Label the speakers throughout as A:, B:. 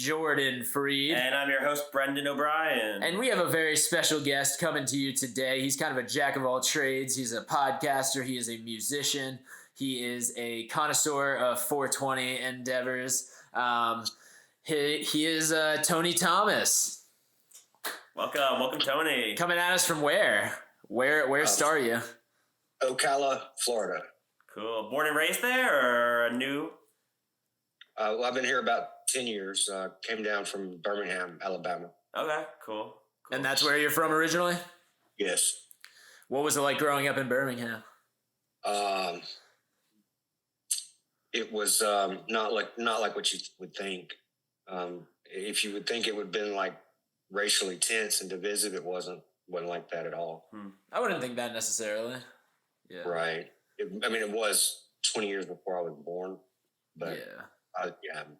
A: Jordan Freed.
B: And I'm your host, Brendan O'Brien.
A: And we have a very special guest coming to you today. He's kind of a jack of all trades. He's a podcaster. He is a musician. He is a connoisseur of 420 endeavors. He is Tony Thomas.
B: Welcome, Tony.
A: Coming at us from where? Where are you?
C: Ocala, Florida.
B: Cool. Born and raised there, or new?
C: Well, I've been here about 10 years. Came down from Birmingham, Alabama.
B: Okay, cool.
A: And that's where you're from originally?
C: Yes.
A: What was it like growing up in Birmingham?
C: It was not like what you would think. If you would think it would have been like racially tense and divisive, it wasn't like that at all.
A: I wouldn't think that necessarily. Yeah.
C: Right. It was 20 years before I was born, but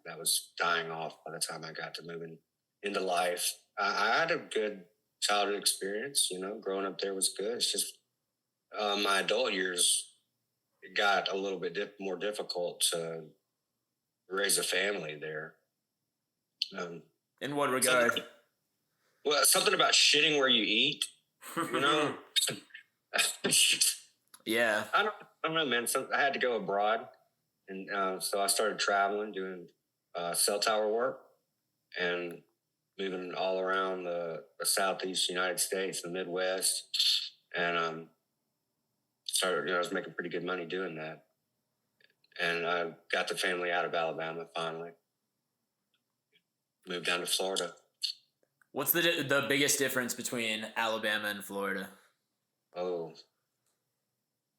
C: that was dying off by the time I got to moving into life. I had a good childhood experience, growing up there was good. It's just my adult years, it got a little bit more difficult to raise a family there.
A: In what regard?
C: Something about shitting where you eat,
A: Yeah.
C: I don't know, man. So I had to go abroad, and so I started traveling, doing cell tower work, and moving all around the Southeast United States, the Midwest, and started. I was making pretty good money doing that, and I got the family out of Alabama finally. Moved down to Florida.
A: What's the biggest difference between Alabama and Florida?
C: Oh.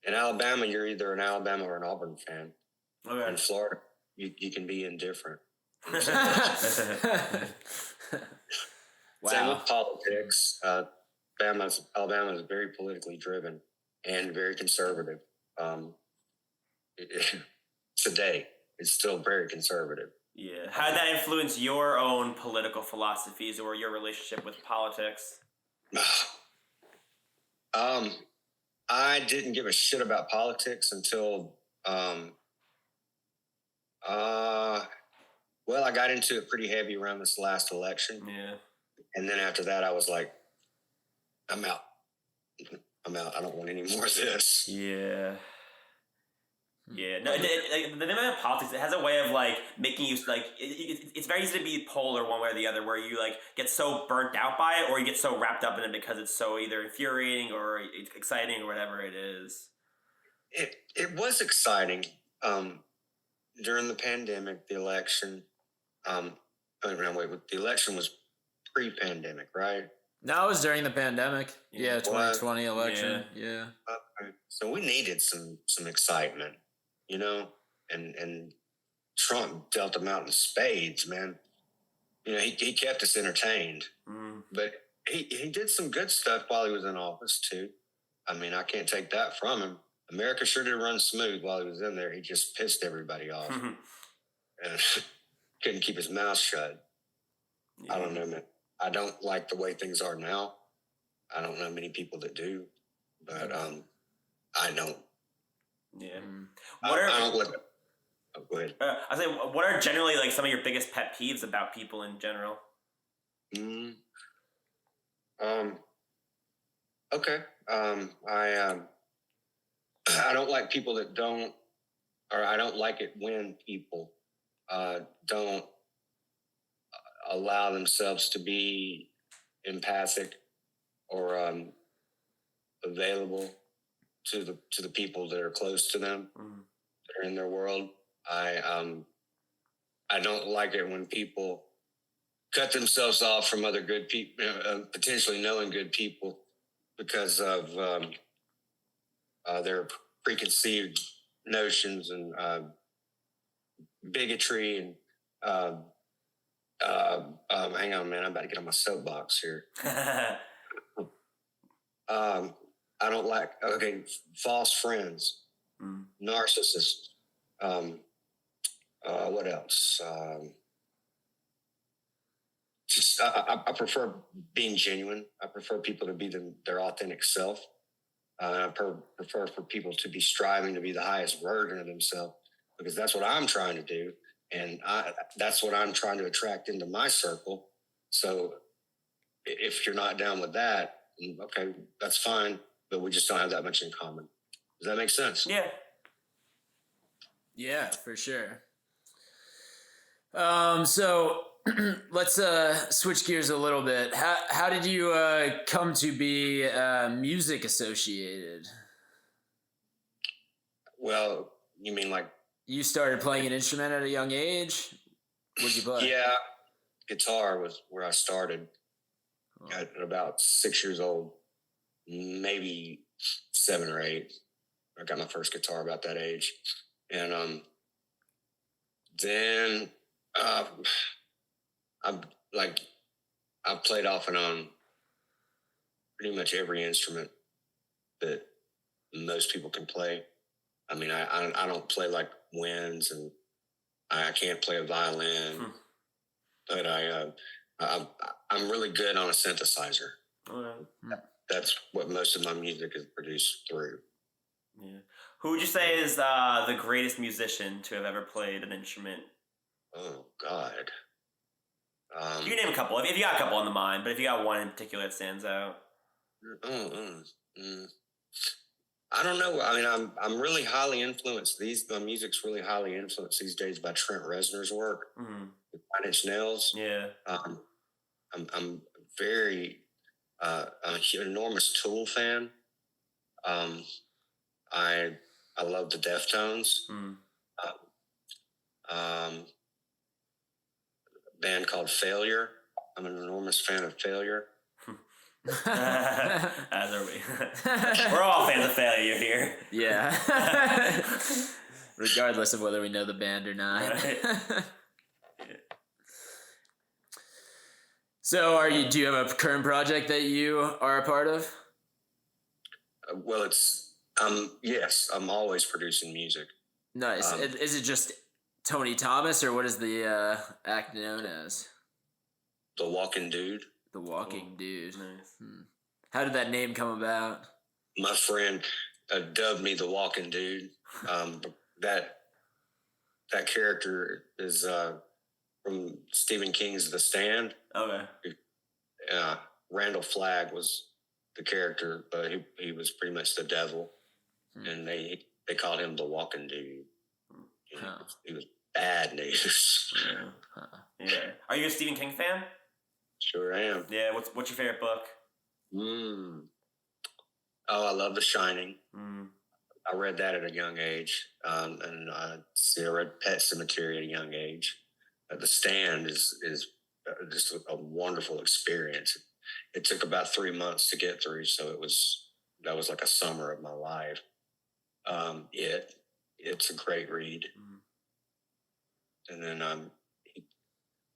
C: In Alabama, you're either an Alabama or an Auburn fan.
B: Okay.
C: In Florida, you can be indifferent.
A: Wow.
C: Same with politics. Alabama is very politically driven and very conservative. Today, it's still very conservative.
B: Yeah. How did that influence your own political philosophies or your relationship with politics?
C: I didn't give a shit about politics until, I got into it pretty heavy around this last election.
B: Yeah.
C: And then after that, I was like, I'm out. I don't want any more of this.
B: Yeah. Yeah. No, the amount of politics, it has a way of making you it's very easy to be polar one way or the other, where you get so burnt out by it, or you get so wrapped up in it because it's so either infuriating or exciting or whatever it is.
C: It was exciting during the pandemic, the election. The election was pre-pandemic, right?
A: No, it was during the pandemic. Yeah, 2020 election. Yeah.
C: Okay. So we needed some excitement, and Trump dealt them out in spades, man. He kept us entertained, but he did some good stuff while he was in office too. I mean, I can't take that from him. America sure did run smooth while he was in there. He just pissed everybody off and couldn't keep his mouth shut. Yeah. I don't know, man. I don't like the way things are now. I don't know many people that do, but I don't.
B: Yeah.
C: I don't live it. Oh, go ahead.
B: I say, what are generally some of your biggest pet peeves about people in general?
C: Okay. I don't like people that don't, or I don't like it when people don't allow themselves to be empathic or available to the people that are close to them, that are in their world. I don't like it when people cut themselves off from other good people, potentially knowing good people, because of their preconceived notions and bigotry and hang on, man, I'm about to get on my soapbox here. I don't like false friends, narcissists. What else? I prefer being genuine. I prefer people to be their authentic self. I prefer for people to be striving to be the highest version of themselves, because that's what I'm trying to do. And that's what I'm trying to attract into my circle. So if you're not down with that, okay, that's fine, but we just don't have that much in common. Does that make sense?
B: Yeah.
A: Yeah, for sure. So let's switch gears a little bit. How did you come to be music associated?
C: Well, you mean like
A: you started playing an instrument at a young age? What'd you play?
C: Yeah, guitar was where I started at about 6 years old, maybe 7 or 8. I got my first guitar about that age, and then I like I played off and on pretty much every instrument that most people can play. I mean, I don't play like winds, and I can't play a violin, but I'm really good on a synthesizer. That's what most of my music is produced through.
B: Yeah. Who would you say is the greatest musician to have ever played an instrument?
C: Oh God.
B: You can name a couple. If you got a couple on the mind, but if you got one in particular that stands out.
C: I don't know. I mean, I'm really highly influenced. My music's really highly influenced these days by Trent Reznor's work, Nine Inch Nails.
B: Yeah.
C: I'm very an enormous Tool fan. I love the Deftones. Band called Failure. I'm an enormous fan of Failure.
B: As are we. We're all fans of Failure here.
A: Yeah. Regardless of whether we know the band or not. Right. So do you have a current project that you are a part of?
C: Well, yes, I'm always producing music.
A: Nice. Is it just Tony Thomas, or what is the act known as?
C: The Walking Dude.
A: The Walking Dude. Nice. How did that name come about?
C: My friend dubbed me the Walking Dude. That character is from Stephen King's The Stand.
B: Okay.
C: Randall Flagg was the character, but he was pretty much the devil, and they called him the Walking Dude. He was bad news.
B: Yeah. Are you a Stephen King fan?
C: Sure am.
B: Yeah. What's your favorite book?
C: Oh, I love The Shining. I read that at a young age, and I read Pet Sematary at a young age. The Stand is just a wonderful experience. It took about 3 months to get through, so that was like a summer of my life. It's a great read, and then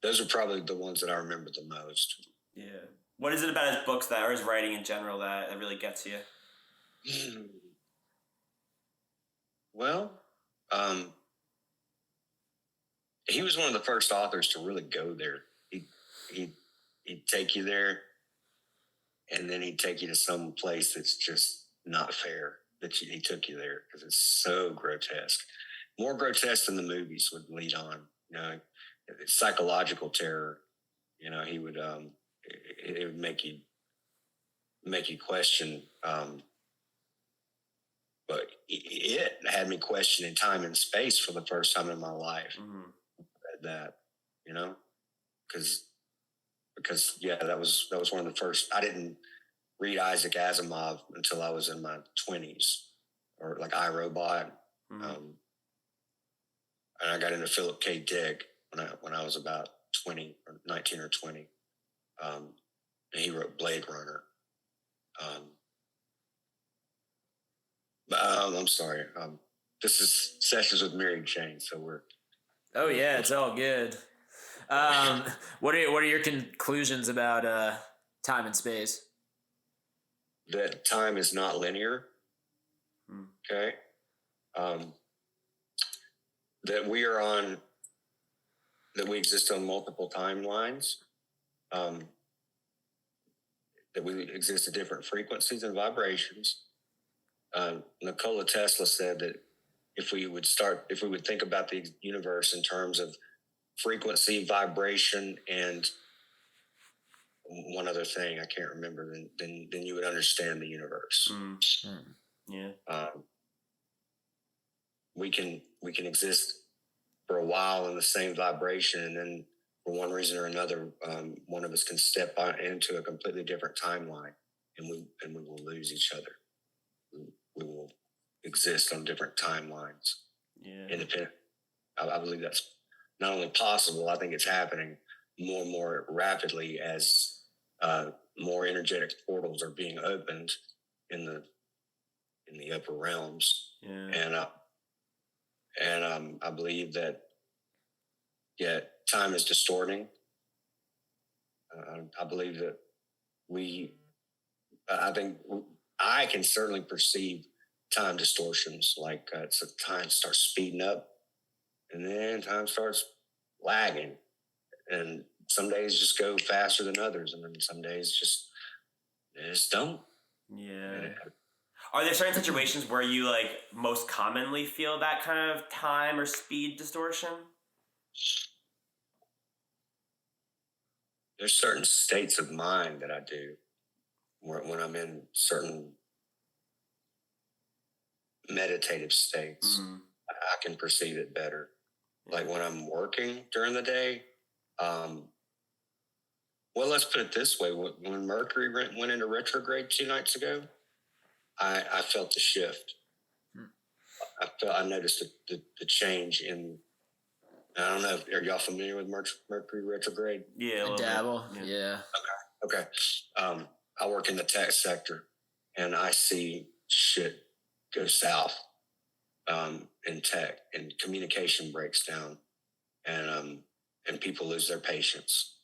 C: those are probably the ones that I remember the most.
B: Yeah. What is it about his books or his writing in general that really gets you?
C: Well, he was one of the first authors to really go there. He'd take you there, and then he'd take you to some place that's just not fair that he took you there, because it's so grotesque. More grotesque than the movies would lead on. Psychological terror. He would it would make you question. But it had me questioning time and space for the first time in my life. That, because that was one of the first. I didn't read Isaac Asimov until I was in my 20s, or like iRobot. And I got into Philip K. Dick when I was about 20 or 19 or 20. And he wrote Blade Runner. I'm sorry. This is Sessions with Mary Jane, so we're.
A: Oh yeah, it's all good. What are your conclusions about time and space?
C: That time is not linear. Okay. That we exist on multiple timelines. That we exist at different frequencies and vibrations. Nikola Tesla said that if we would think about the universe in terms of frequency, vibration, and one other thing I can't remember, then you would understand the universe.
B: Yeah.
C: We can exist for a while in the same vibration, and then for one reason or another, one of us can step into a completely different timeline, and we will lose each other. We will exist on different timelines.
B: Yeah.
C: Independent. I believe that's not only possible, I think it's happening more and more rapidly as more energetic portals are being opened in the upper realms.
B: Yeah.
C: And I believe that time is distorting. I believe that I think I can certainly perceive time distortions, like so time starts speeding up and then time starts lagging, and some days just go faster than others, and then some days just don't.
B: Yeah. Are there certain situations where you like most commonly feel that kind of time or speed distortion?
C: There's certain states of mind that I do when I'm in certain meditative states. I can perceive it better. Like when I'm working during the day, well, let's put it this way. When Mercury went into retrograde 2 nights ago, I felt the shift. I noticed the change in, I don't know, are y'all familiar with Mercury retrograde?
A: Yeah, dabble. Yeah.
C: Okay. I work in the tech sector, and I see shit go south in tech, and communication breaks down, and people lose their patience,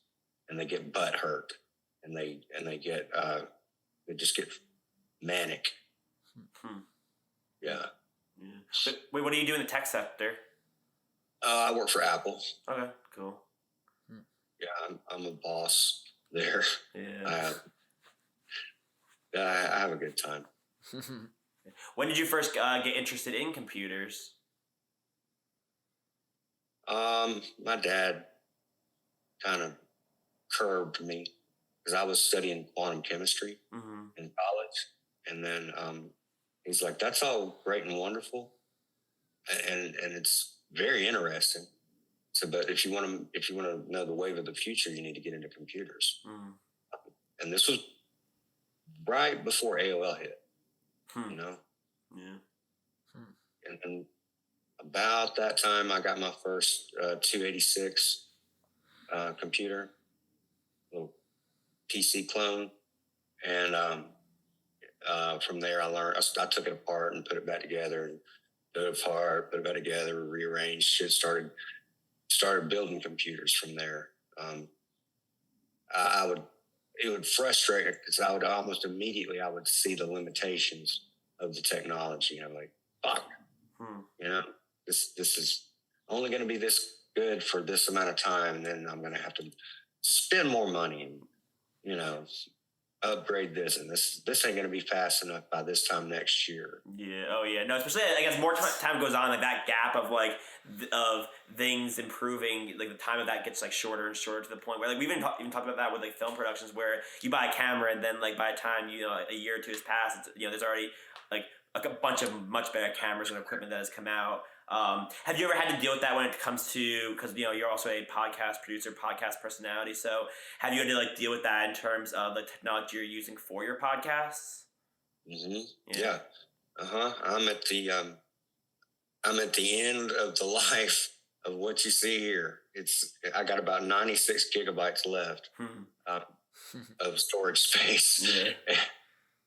C: and they get butt hurt, and they just get manic. Yeah.
B: But wait, what do you do in the tech sector?
C: I work for Apple.
B: Okay, cool.
C: Yeah, I'm a boss there.
B: Yeah.
C: I have a good time.
B: When did you first get interested in computers?
C: My dad kind of curbed me because I was studying quantum chemistry in college, and then he's like, "That's all great and wonderful, and it's very interesting. So, but if you want to know the wave of the future, you need to get into computers." And this was right before AOL hit, you know. Yeah. And about that time, I got my first 286 computer, little PC clone, and from there, I took it apart and put it back together, and put it back together, rearranged shit, started building computers from there. It would frustrate me because I would almost immediately see the limitations of the technology. I'm like, fuck, you know, this is only going to be this good for this amount of time, and then I'm going to have to spend more money and, you know, upgrade this, and this ain't going to be fast enough by this time next year.
B: Yeah. Oh yeah. No, especially I guess more time goes on, like that gap of like of things improving, like the time of that gets like shorter and shorter to the point where like we've even talked about that with like film productions where you buy a camera and then like by the time a year or two has passed, it's, there's already like a bunch of much better cameras and equipment that has come out. Have you ever had to deal with that when it comes to, because you're also a podcast producer, podcast personality, so have you had to like deal with that in terms of the technology you're using for your podcasts?
C: Yeah. I'm at the end of the life of what you see here. I got about 96 gigabytes left of storage space.
B: Yeah.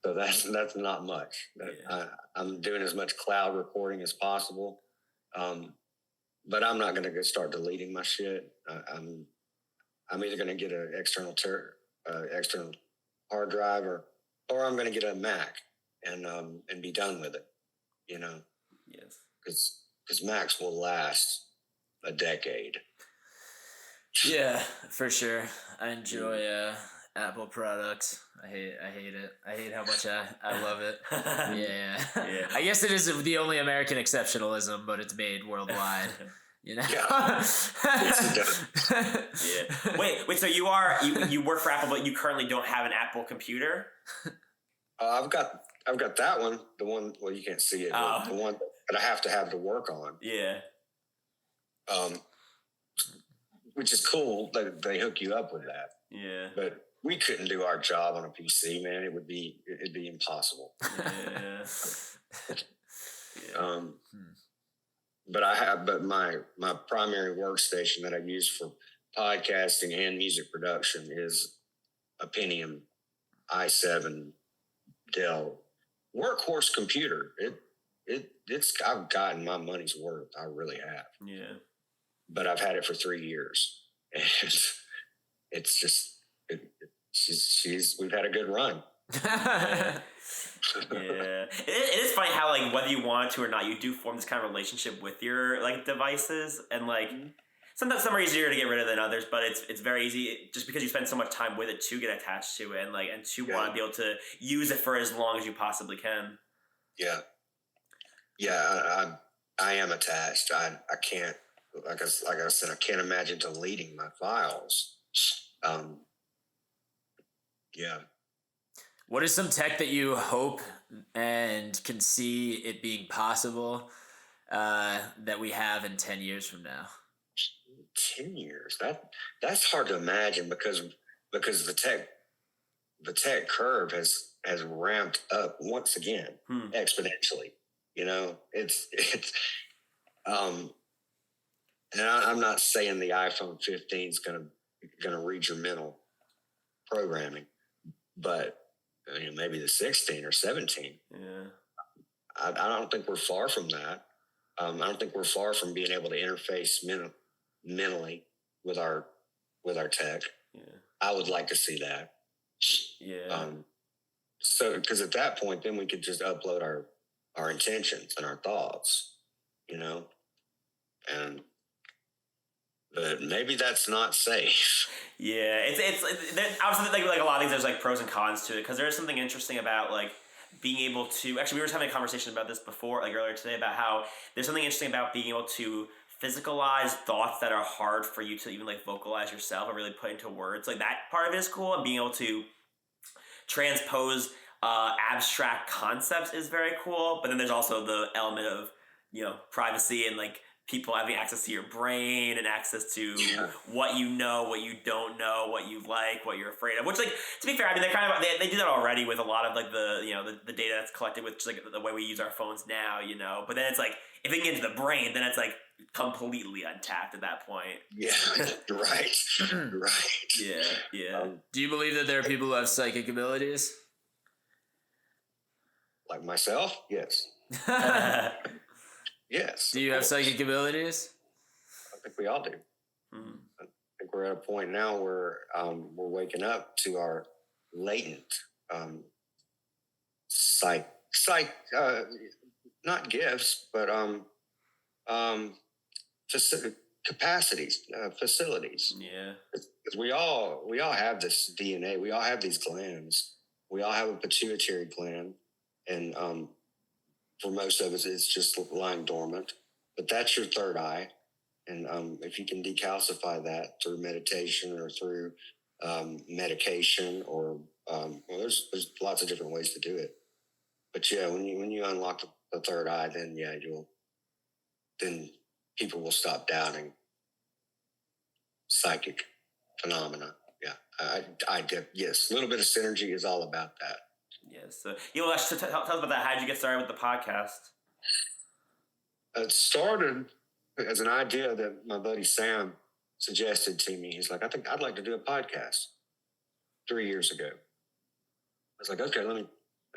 C: So that's not much. I'm doing as much cloud recording as possible. But I'm not going to start deleting my shit. I'm either going to get an external hard drive, or I'm going to get a Mac and be done with it.
B: Yes.
C: Because Macs will last a decade.
A: Yeah, for sure. I enjoy Apple products. I hate it. I hate how much I love it. Yeah. I guess it is the only American exceptionalism, but it's made worldwide. You know?
C: Yeah.
B: Yeah. Wait. So you work for Apple, but you currently don't have an Apple computer?
C: I've got that one. The one. Well, you can't see it. But the one that I have to work on.
B: Yeah.
C: Which is cool that they hook you up with that.
B: Yeah.
C: But we couldn't do our job on a PC, man. It'd be impossible.
B: Yeah.
C: Yeah. But my primary workstation that I use for podcasting and music production is a Pentium i7 Dell workhorse computer. It's I've gotten my money's worth. I really have.
B: Yeah. But
C: I've had it for 3 years, and it's just we've had a good run.
B: Yeah. It is funny how, like, whether you want to or not, you do form this kind of relationship with your, like, devices, and, like, sometimes some are easier to get rid of than others, but it's very easy just because you spend so much time with it to get attached to it, and to want to be able to use it for as long as you possibly can.
C: I am attached. I can't, like I said, I can't imagine deleting my files.
A: What is some tech that you hope and can see it being possible that we have in 10 years from now?
C: 10 years? That's hard to imagine because the tech curve has ramped up once again exponentially. You know, it's and I'm not saying the iPhone 15 is gonna read your mental programming, but maybe the 16 or 17.
B: Yeah.
C: I don't think we're far from that. I don't think we're far from being able to interface mentally with our tech.
B: Yeah.
C: I would like to see that.
B: Yeah.
C: So, because at that point, then we could just upload our intentions and our thoughts, but maybe that's not safe.
B: Yeah, it's obviously like a lot of things. There's like pros and cons to it because there is something interesting about like being able to. Actually, we were just having a conversation about this before, like earlier today, about how there's something interesting about being able to physicalize thoughts that are hard for you to even like vocalize yourself or really put into words. Like that part of it is cool, and being able to transpose abstract concepts is very cool. But then there's also the element of privacy and like people having access to your brain and access to what you know, what you don't know, what you like, what you're afraid of. Which, like, to be fair, I mean, they do that already with a lot of like the data that's collected with just like the way we use our phones now, But then it's like if it gets into the brain, then it's like completely untapped at that point.
C: Yeah, right, right.
B: Yeah.
A: Do you believe that there are people who have psychic abilities?
C: Like myself, yes. Yes.
A: Do you have psychic abilities?
C: I think we all do. Mm-hmm. I think we're at a point now where we're waking up to our latent not gifts, but capacities, facilities.
B: Yeah.
C: Because we all have this DNA. We all have these glands. We all have a pituitary gland, and for most of us, it's just lying dormant. But that's your third eye. And if you can decalcify that through meditation or through medication or there's lots of different ways to do it. But yeah, when you unlock the third eye, then then people will stop doubting psychic phenomena. Yeah, I get, yes, a little bit of synergy is all about that.
B: Yes. So, tell us about that. How did you get started with the podcast?
C: It started as an idea that my buddy Sam suggested to me. He's like, I think I'd like to do a podcast 3 years ago. I was like, okay,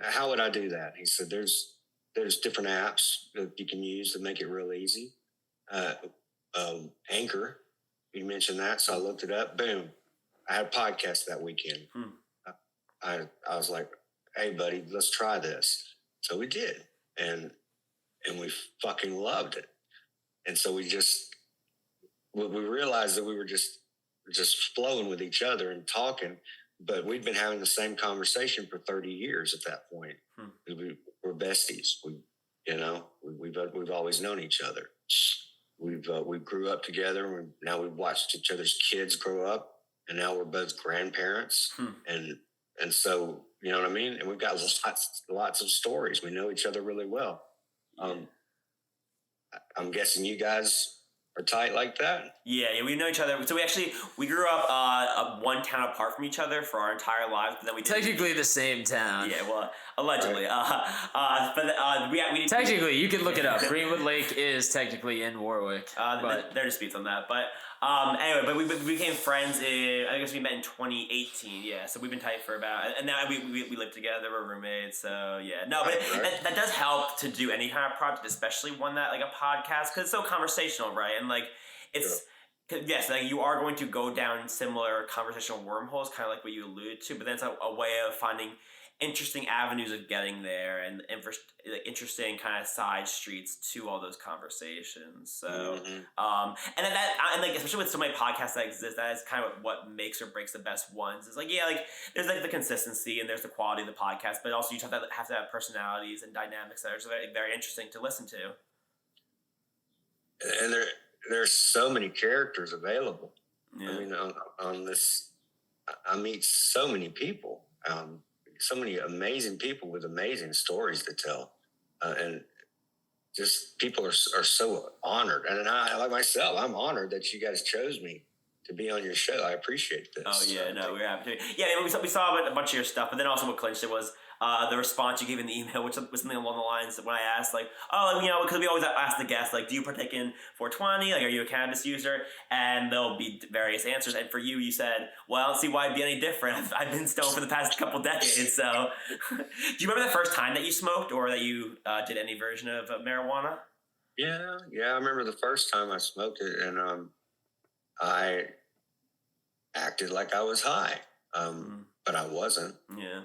C: how would I do that? He said, there's different apps that you can use to make it real easy. Anchor, you mentioned that. So I looked it up. Boom. I had a podcast that weekend. I was like, hey buddy, let's try this. So we did. And we fucking loved it. And so we realized that we were just flowing with each other and talking. but we'd been having the same conversation for 30 years at that point. We're besties. We've always known each other. We grew up together. Now we've watched each other's kids grow up, and now we're both grandparents. And so, you know what I mean? And we've got lots of stories. We know each other really well. I'm guessing you guys are tight like that?
B: Yeah, we know each other. So we grew up one town apart from each other for our entire lives, but then we
A: technically the same town.
B: Yeah, well, allegedly.
A: But we technically, you can look it up. Greenwood Lake is technically in Warwick.
B: But there are disputes on that. But anyway, but we became friends. I guess we met in 2018. Yeah, so we've been tight for and now we live together. We're roommates. So yeah, no, but that does help to do any kind of project, especially one that like a podcast, because it's so conversational, right? And like it's. Yes, like you are going to go down similar conversational wormholes, kind of like what you alluded to, but then it's a way of finding interesting avenues of getting there and interesting kind of side streets to all those conversations. So, and like especially with so many podcasts that exist, that is kind of what makes or breaks the best ones. Is like there's like the consistency and there's the quality of the podcast, but also you have to have personalities and dynamics that are very, very interesting to listen to.
C: And there's so many characters available.
B: Yeah.
C: I mean, on this, I meet so many people, so many amazing people with amazing stories to tell. And just people are so honored. And I, like myself, I'm honored that you guys chose me to be on your show. I appreciate this.
B: Oh, yeah, no, we're happy to. Yeah, we saw a bunch of your stuff, but then also what clinched it was the response you gave in the email, which was something along the lines when I asked, like, because we always ask the guests, like, do you partake in 420? Like, are you a cannabis user? And there'll be various answers. And for you, you said, well, I don't see why it'd be any different. I've been stoned for the past couple decades. So, do you remember the first time that you smoked or that you did any version of marijuana?
C: Yeah, I remember the first time I smoked it, and I acted like I was high, but I wasn't.
B: Yeah.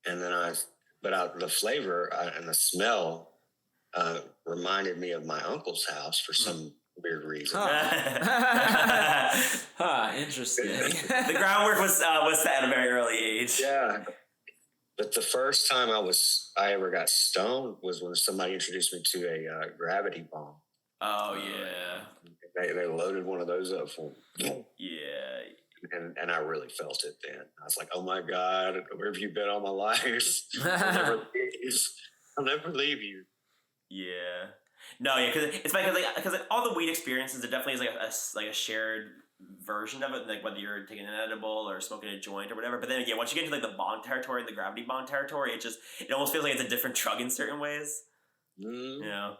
C: And then the flavor and the smell reminded me of my uncle's house for some weird reason.
A: Interesting.
B: The groundwork was set at a very early age.
C: Yeah. But the first time I ever got stoned was when somebody introduced me to a gravity bomb.
B: Oh, yeah.
C: They loaded one of those up for me.
B: Yeah.
C: And I really felt it then. I was like, oh my God, where have you been all my life? I'll never leave you.
B: Yeah. No, yeah, because it's funny, because all the weed experiences, it definitely is like a shared version of it, like whether you're taking an edible or smoking a joint or whatever. But then again, once you get into like the bond territory, the gravity bond territory, it almost feels like it's a different drug in certain ways. You know?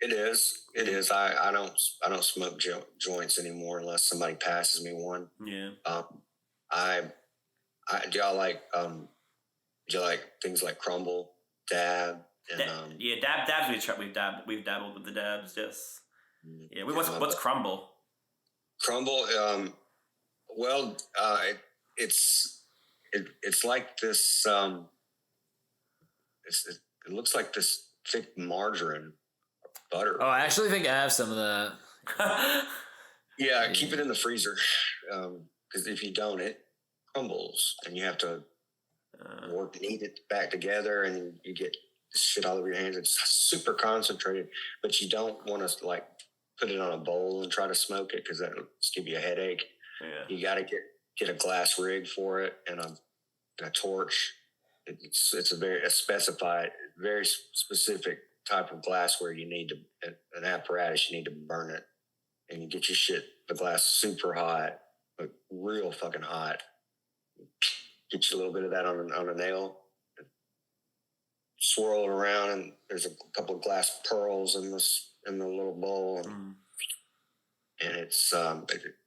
C: It is. I don't smoke joints anymore unless somebody passes me one.
B: Yeah.
C: Do y'all like things like crumble, dab, and
B: dabs? We've dabbled with the dabs. Yes. Yeah. What's crumble?
C: Crumble. It's like this. It looks like this thick margarine. Butter.
A: Oh, I actually think I have some of that.
C: Yeah, keep it in the freezer, because if you don't, it crumbles, and you have to knead it back together, and you get shit all over your hands. It's super concentrated, but you don't want to like put it on a bowl and try to smoke it because that'll just give you a headache.
B: Yeah.
C: You got to get a glass rig for it and a torch. It's a very specified, very specific type of glassware. You need an apparatus. You need to burn it, and you get the glass super hot, like real fucking hot. Get you a little bit of that on a nail, swirl it around, and there's a couple of glass pearls in the little bowl, and it's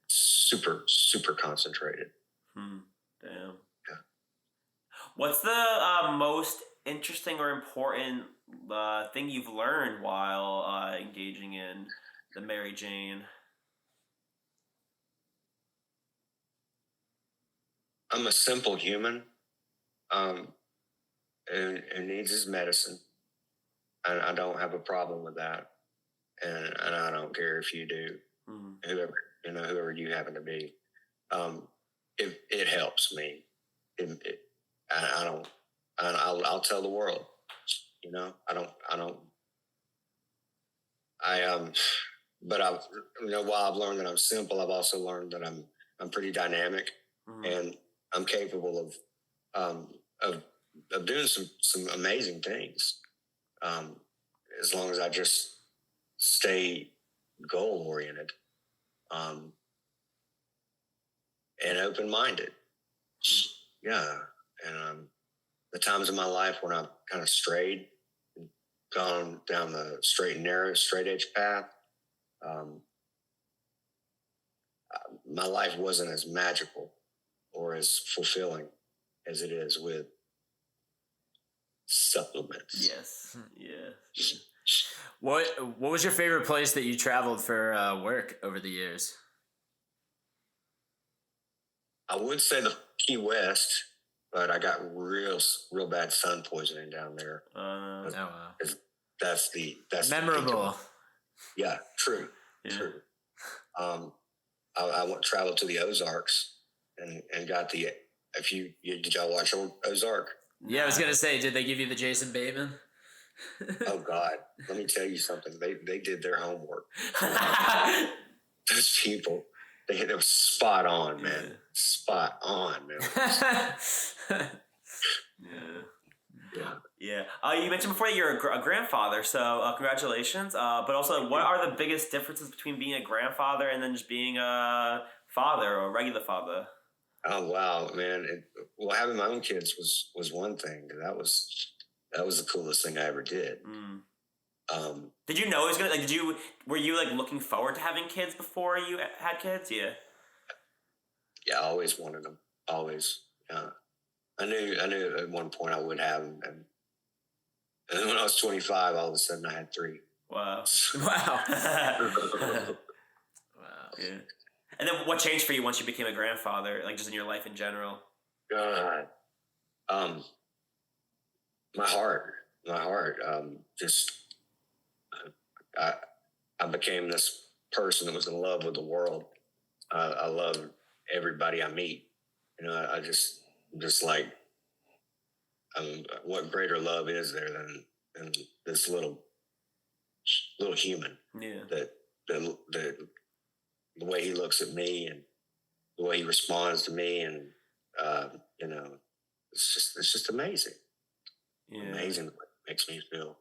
C: super super concentrated.
B: Damn.
C: Yeah.
B: What's the most interesting or important thing you've learned while engaging in the Mary Jane?
C: I'm a simple human, and needs his medicine, and I don't have a problem with that, and I don't care if you do, whoever you happen to be. it helps me. I don't. I'll tell the world. You know, I don't. But while I've learned that I'm simple, I've also learned that I'm pretty dynamic, and I'm capable of doing some amazing things, as long as I just stay goal oriented, and open minded. Yeah, and the times in my life when I've kind of strayed, gone down the straight and narrow, straight edge path. My life wasn't as magical or as fulfilling as it is with supplements.
B: Yes. Yeah.
A: What was your favorite place that you traveled for work over the years?
C: I would say the Key West, but I got real bad sun poisoning down there.
A: Oh wow.
C: That's
A: memorable.
C: Yeah, true. True. I traveled to the Ozarks and got the. Did y'all watch Ozark?
A: Yeah, I was gonna say, did they give you the Jason Bateman?
C: Oh God, let me tell you something. They did their homework. Those people, they were spot on, man. Yeah. Spot on, man.
B: Yeah. You mentioned before that you're a grandfather, so congratulations. But also, what are the biggest differences between being a grandfather and then just being a father or a regular father?
C: Oh wow, man! Having my own kids was one thing. That was the coolest thing I ever did.
B: Did you know it was gonna were you like looking forward to having kids before you had kids? Yeah.
C: Yeah, I always wanted them. Always. Yeah. I knew at one point I would have them, and then when I was 25, all of a sudden I had 3.
B: Wow.
A: Wow.
B: Wow. Yeah. And then what changed for you once you became a grandfather, like just in your life in general?
C: God. My heart. I became this person that was in love with the world. I love everybody I meet. You know, I just like, what greater love is there than this little human?
B: Yeah.
C: That the way he looks at me and the way he responds to me, and it's just amazing. Yeah. Amazing what it makes me feel.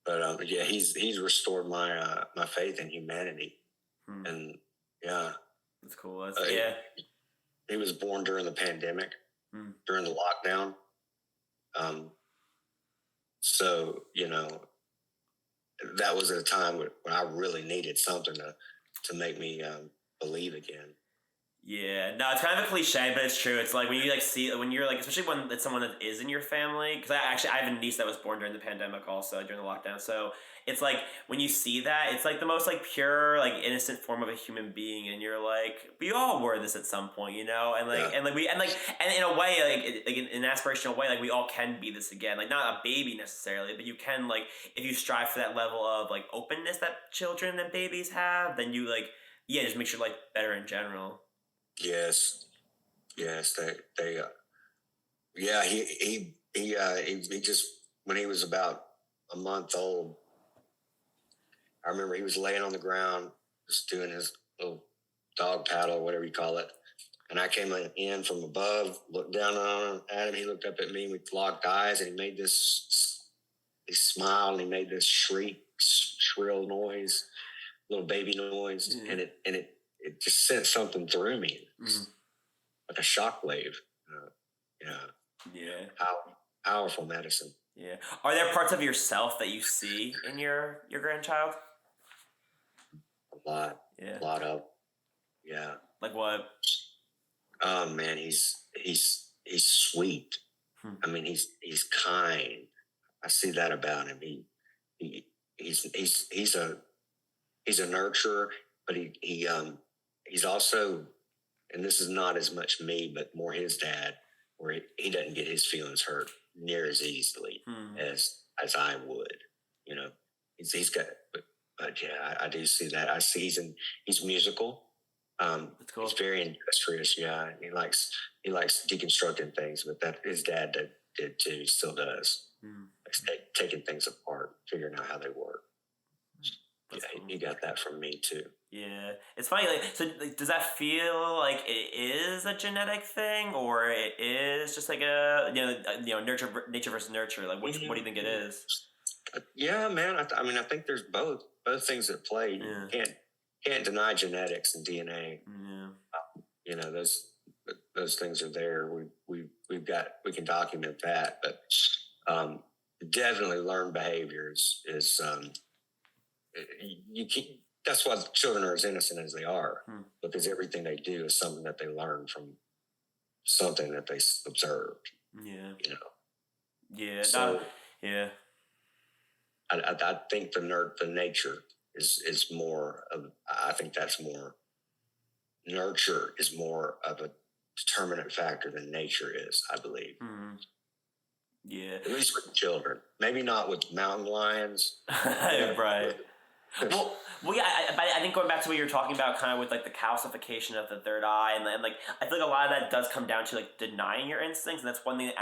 C: But he's restored my faith in humanity, and yeah,
B: that's cool.
C: He was born during the pandemic, during the lockdown. So that was at a time when I really needed something to make me believe again.
B: Yeah, no, it's kind of a cliche, but it's true. It's like when you when you're like, especially when it's someone that is in your family, because I have a niece that was born during the pandemic also, during the lockdown. So it's like when you see that, it's like the most like pure, like innocent form of a human being, and you're like, we all were this at some point, and like, and in a way, like in an aspirational way, like we all can be this again, like not a baby necessarily, but you can, like, if you strive for that level of like openness that children and babies have, then you like, just makes your life better in general.
C: Yes, they he just, when he was about a month old, I remember he was laying on the ground just doing his little dog paddle or whatever you call it, and I came in from above, looked down at him. He looked up at me, and we locked eyes, and he smiled, and he made this shrill noise, little baby noise, and it just sent something through me, like a shockwave. Powerful medicine.
B: Yeah. Are there parts of yourself that you see in your grandchild?
C: A lot. Yeah. A lot of. Yeah.
B: Like what?
C: Oh man, he's sweet. I mean, he's kind. I see that about him. He's a nurturer, but he's also, and this is not as much me, but more his dad, where he doesn't get his feelings hurt near as easily as I would. He's got, but yeah, I do see that. I see he's musical.
B: That's cool.
C: He's very industrious. Yeah, he likes deconstructing things, but that his dad did too. He still does. Like taking things apart, figuring out how they work.
B: That's cool.
C: He got that from me too.
B: Yeah, it's funny. Does that feel like it is a genetic thing, or it is just like a nature versus nurture? Like, what do you think it is?
C: Yeah, man. I mean, I think there's both things at play.
B: Yeah.
C: You can't deny genetics and DNA.
B: Yeah.
C: Those things are there. We can document that, but definitely learned behaviors is you can't. That's why children are as innocent as they are, because everything they do is something that they learn from something that they observed.
B: Yeah.
C: Yeah.
B: So, yeah.
C: I think the nature is more of. I think that's more. Nurture is more of a determinant factor than nature is, I believe.
B: Yeah.
C: At least with children. Maybe not with mountain lions.
B: Right. Well, yeah. I think going back to what you were talking about, kind of with like the calcification of the third eye, and like I feel like a lot of that does come down to like denying your instincts, and that's one thing that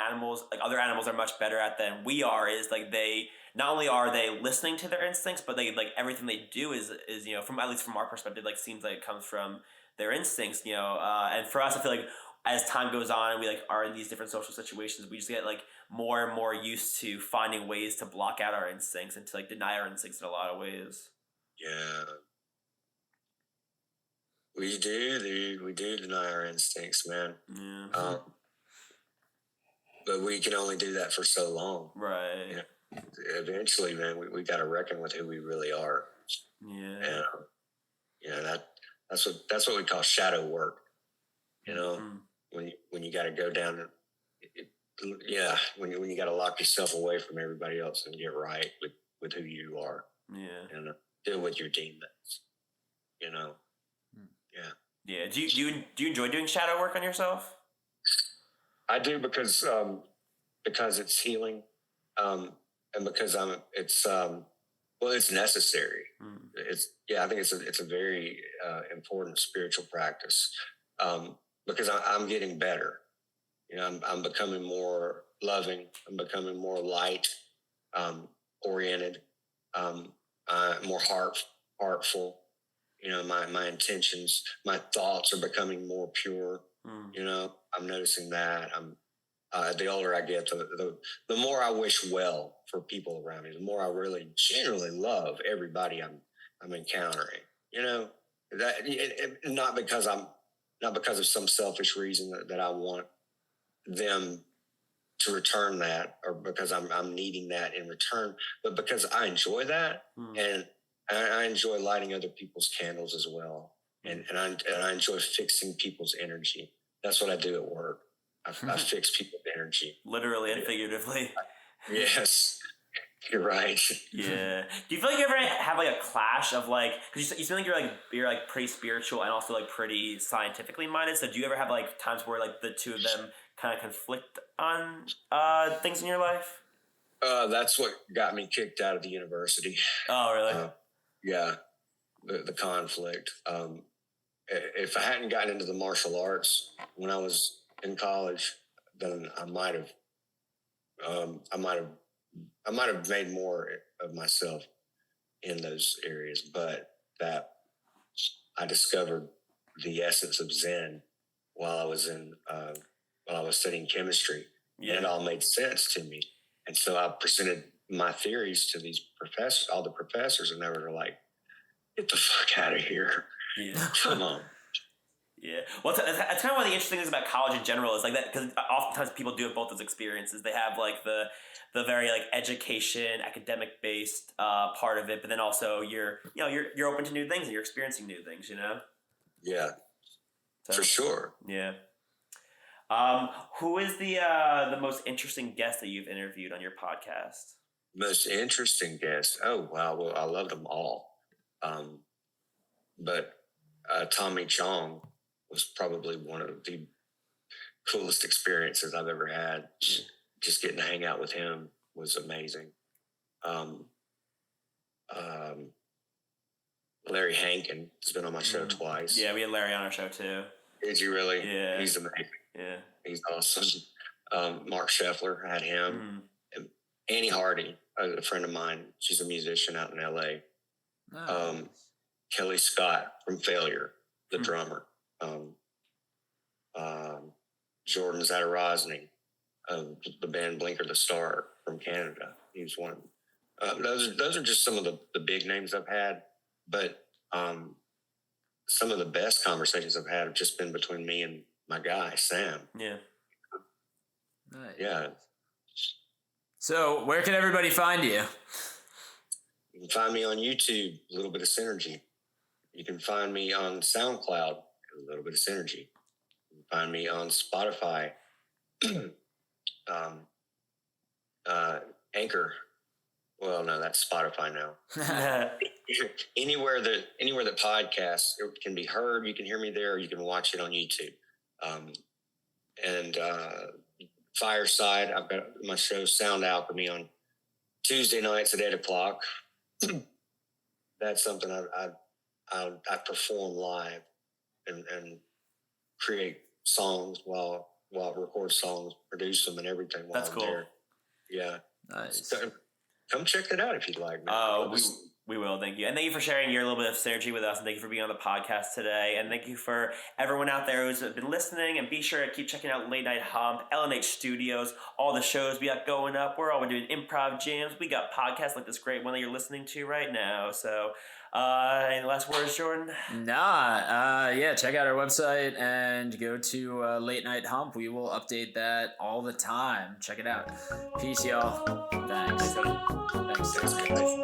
B: other animals are much better at than we are. Is like they not only are they listening to their instincts, but they like everything they do is from at least from our perspective, like seems like it comes from their instincts. And for us, I feel like as time goes on and we like are in these different social situations, we just get like more and more used to finding ways to block out our instincts and to like deny our instincts in a lot of ways.
C: Yeah. We do, dude. We do deny our instincts, man.
B: Yeah.
C: But we can only do that for so long.
B: Right.
C: Eventually, man, we got to reckon with who we really are.
B: Yeah.
C: And that's what we call shadow work. When you got to go down, when you got to lock yourself away from everybody else and get right with who you are.
B: Yeah.
C: And deal with your demons. Yeah.
B: Yeah. Do you enjoy doing shadow work on yourself?
C: I do because it's healing, and because it's necessary. I think it's a very important spiritual practice, because I'm getting better. I'm becoming more loving. I'm becoming more light oriented, more heartful. My intentions, my thoughts are becoming more pure. I'm noticing that. The older I get, the more I wish well for people around me, the more I really genuinely love everybody I'm encountering. Not because of some selfish reason that I want them to return that, or because I'm needing that in return, but because I enjoy that, and I enjoy lighting other people's candles as well, and I enjoy fixing people's energy. That's what I do at work. I fix people's energy, literally and figuratively. Yes, you're right.
B: Yeah. Do you feel like you ever have like a clash of like, because you feel like you're like pretty spiritual and also like pretty scientifically minded? So do you ever have like times where like the two of them kind of conflict on things in your life?
C: That's what got me kicked out of the university.
B: Oh, really?
C: Yeah, the conflict. If I hadn't gotten into the martial arts when I was in college, then I might have made more of myself in those areas. But that I discovered the essence of Zen while I was studying chemistry, and it all made sense to me. And so I presented my theories to these professors, all the professors, and they were like, "Get the fuck out of here!
B: Yeah.
C: Come on."
B: Yeah, well, that's kind of one of the interesting things about college in general is like that, because oftentimes people do have both those experiences. They have like the very like education, academic based part of it, but then also you're open to new things and you're experiencing new things.
C: Yeah, so, for sure.
B: Yeah. Who is the most interesting guest that you've interviewed on your podcast?
C: Most interesting guest? Oh wow, well I loved them all, but Tommy Chong was probably one of the coolest experiences I've ever had. Just getting to hang out with him was amazing. Larry Hankin has been on my show twice.
B: Yeah, we had Larry on our show too.
C: Did you really?
B: Yeah.
C: He's amazing.
B: Yeah.
C: He's awesome. Mark Scheffler had him. And Annie Hardy, a friend of mine. She's a musician out in L.A.
A: Nice.
C: Kelly Scott from Failure, the drummer. Jordan Zadarozny of the band Blinker the Star from Canada. He was one. Those are just some of the big names I've had. But some of the best conversations I've had have just been between me and my guy, Sam.
B: Yeah.
A: Nice.
C: Yeah.
A: So where can everybody find you?
C: You can find me on YouTube, A Little Bit of Synergy. You can find me on SoundCloud, A Little Bit of Synergy. You can find me on Spotify, Anchor. Well, no, that's Spotify now. Anywhere that podcasts can be heard, you can hear me there, or you can watch it on YouTube. And Fireside, I've got my show Sound Alchemy on Tuesday nights at 8:00. That's something I perform live and create songs while record songs, produce them and everything while
B: That's
C: I'm
B: cool.
C: there. Yeah.
A: Nice.
C: So, come check that out if you'd like.
B: Oh, we will. Thank you. And thank you for sharing your little bit of synergy with us. And thank you for being on the podcast today. And thank you for everyone out there who's been listening. And be sure to keep checking out Late Night Hump, LNH Studios, all the shows we got going up. We're doing improv jams. We got podcasts like this great one that you're listening to right now. So, any last words, Jordan?
A: Yeah, check out our website and go to Late Night Hump. We will update that all the time. Check it out. Peace, y'all. Thanks.
C: Thanks, guys.